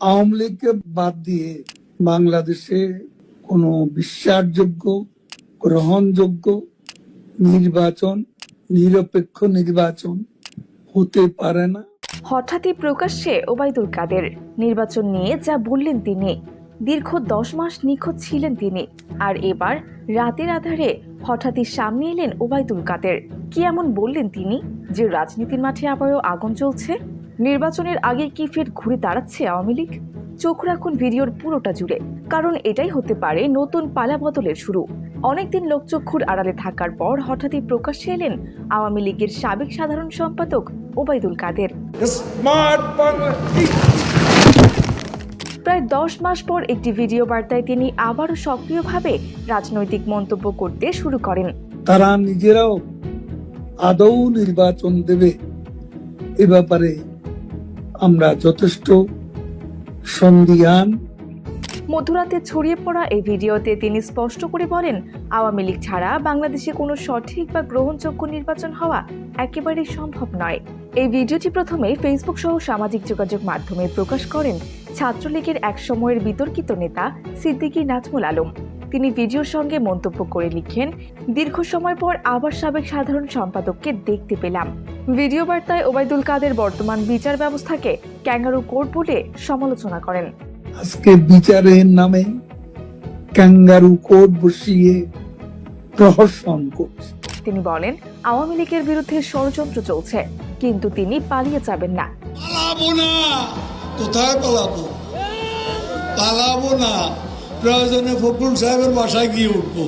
আওয়ামী লীগকে বাদ দিয়ে বাংলাদেশে কোনো বিশ্বাসযোগ্য, গ্রহণযোগ্য নির্বাচন, নিরপেক্ষ নির্বাচন হতে পারে না। হঠাৎই প্রকাশ্যে ওবায়দুল কাদের নির্বাচন নিয়ে যা বললেন তিনি। দীর্ঘ 10 মাস নিখোঁজ ছিলেন তিনি, আর এবার রাতের আধারে হঠাৎই সামনে এলেন ওবায়দুল কাদের। কি এমন বললেন তিনি যে রাজনীতির মাঠে আবারও আগুন জ্বলছে? নির্বাচনের আগে কি ফের ঘুরে দাঁড়াচ্ছে আওয়ামী লীগ? চোখ রাখুন ভিডিওর পুরোটা জুড়ে, কারণ এটাই হতে পারে নতুন পালাবদলের শুরু। অনেকদিন লোকচক্ষুর আড়ালে থাকার পর হঠাৎই প্রকাশ্যে এলেন আওয়ামী লীগের সাবেক সাধারণ সম্পাদক ওবায়দুল কাদের। প্রায় 10 মাস পর একটি ভিডিও বার্তায় তিনি আবারও সক্রিয়ভাবে রাজনৈতিক মন্তব্য করতে শুরু করেন। তারা নিজেরাও আদৌ নির্বাচন দেবে এ ব্যাপারে আমরা যথেষ্ট সন্দিহান। মধ্যরাতে ছড়িয়ে পড়া এই ভিডিওতে তিনি স্পষ্ট করে বলেন, আওয়ামী লীগ ছাড়া বাংলাদেশে কোনো সঠিক বা গ্রহণযোগ্য নির্বাচন হওয়া একেবারেই সম্ভব নয়। এই ভিডিওটি প্রথমে ফেসবুক সহ সামাজিক যোগাযোগ মাধ্যমে প্রকাশ করেন ছাত্রলীগের এক সময়ের বিতর্কিত নেতা সিদ্দিকী নাজমুল আলম। তিনি ভিডিওর সঙ্গে মন্তব্য করে লিখেন, দীর্ঘ সময় পর আবার সাবেক সাধারণ সম্পাদককে দেখতে পেলাম। ভিডিও বার্তায় ওবায়দুল কাদের বর্তমান বিচার ব্যবস্থাকে ক্যাঙ্গারু কোর্ট বলে সমালোচনা করেন। আজকে বিচারের নামে ক্যাঙ্গারু কোর্ট বসিয়ে প্রহসন করছে। তিনি বলেন, আওয়ামী লীগের বিরুদ্ধে ষড়যন্ত্র চলছে, কিন্তু তিনি পালিয়ে যাবেন না। পালাবো না, কোথায় পালাবো? পালাবো না, প্রয়োজনে ফখরুল সাহেবের বাসায় গিয়ে উঠবো।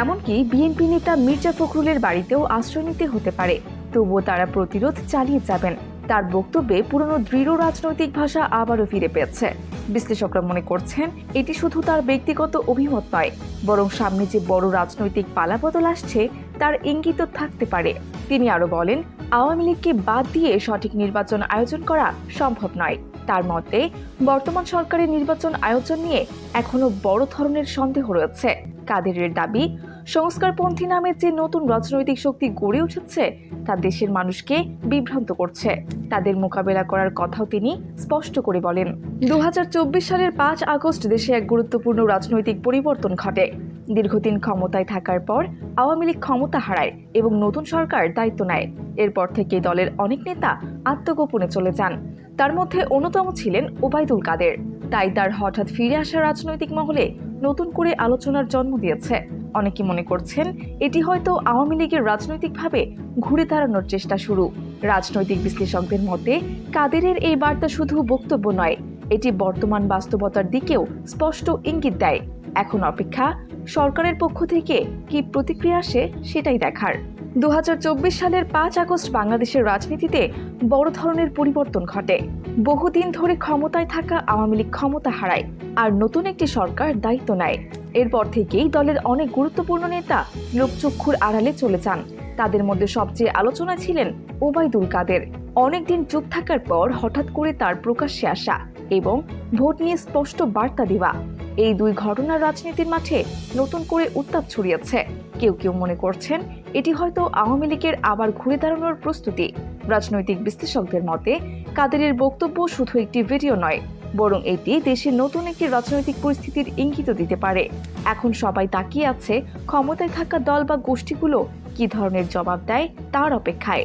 এমনকি বিএনপি নেতা মির্জা ফখরুলের বাড়িতেও আশ্রয় নিতে হতে পারে, তবুও তারা প্রতিরোধ চালিয়ে যাবেন। তার বক্তব্যে পুরনো দৃঢ় রাজনৈতিক ভাষা আবারও ফিরে পেয়েছে। বিশ্লেষকরা মনে করছেন, এটি শুধু তার ব্যক্তিগত অভিমত নয়, বরং সামনে যে বড় রাজনৈতিক পালাবদল আসছে তার ইঙ্গিত থাকতে পারে। তিনি আরো বলেন, আওয়ামী লীগকে বাদ দিয়ে সঠিক নির্বাচন আয়োজন করা সম্ভব নয়। তার মতে, বর্তমান সরকারের নির্বাচন আয়োজন নিয়ে এখনো বড় ধরনের সন্দেহ রয়েছে। কাদেরের দাবি, সংস্কারপন্থী নামে যে নতুন রাজনৈতিক শক্তি গড়ে উঠেছে তা দেশের মানুষকে বিভ্রান্ত করছে। তাদের মোকাবেলা করার কথাও তিনি স্পষ্ট করে বলেন। 2024 সালের 5 আগস্ট দেশে এক গুরুত্বপূর্ণ রাজনৈতিক পরিবর্তন ঘটে। দীর্ঘদিন ক্ষমতায় থাকার পর আওয়ামী লীগ ক্ষমতা হারায় এবং নতুন সরকার দায়িত্ব নেয়। এরপর থেকে দলের অনেক নেতা আত্মগোপনে চলে যান। তার মধ্যে অন্যতম ছিলেন ওবায়দুল কাদের। তাই তার হঠাৎ ফিরে আসা রাজনৈতিক মহলে নতুন করে আলোচনার জন্ম দিয়েছে। অনেকে মনে করছেন, এটি হয়তো আওয়ামী লীগের রাজনৈতিকভাবে ঘুরে দাঁড়ানোর চেষ্টা শুরু। রাজনৈতিক বিশ্লেষকদের মতে, কাদেরের এই বার্তা শুধু বক্তব্য নয়, এটি বর্তমান বাস্তবতার দিকেও স্পষ্ট ইঙ্গিত দেয়। এখন অপেক্ষা সরকারের পক্ষ থেকে কি প্রতিক্রিয়া আসে সেটাই দেখার। 2024 সালের 5 আগস্ট বাংলাদেশের রাজনীতিতে বড় ধরনের পরিবর্তন ঘটে। বহুদিন ধরে ক্ষমতায় থাকা আওয়ামী লীগ ক্ষমতা হারায় আর নতুন একটি সরকার দায়িত্ব নেয়। এরপর থেকেই দলের অনেক গুরুত্বপূর্ণ নেতা লোকচক্ষুর আড়ালে চলে যান। তাদের মধ্যে সবচেয়ে আলোচনা ছিলেন ওবায়দুল কাদের। অনেকদিন চুপ থাকার পর হঠাৎ করে তার প্রকাশ্যে আসা এবং ভোট নিয়ে স্পষ্ট বার্তা দেওয়া, এই দুই ঘটনার রাজনীতির মাঠে নতুন করে উত্তাপ ছড়িয়েছে। কেউ কেউ মনে করছেন, এটি হয়তো আওয়ামী লীগের আবার ঘুরে দাঁড়ানোর প্রস্তুতি। রাজনৈতিক বিশ্লেষকদের মতে, কাদেরের বক্তব্য শুধু একটি ভিডিও নয়, বরং এটি দেশের নতুন একটি রাজনৈতিক পরিস্থিতির ইঙ্গিত দিতে পারে। এখন সবাই তাকিয়ে আছে ক্ষমতায় থাকা দল বা গোষ্ঠীগুলো কি ধরনের জবাব দেয় তার অপেক্ষায়।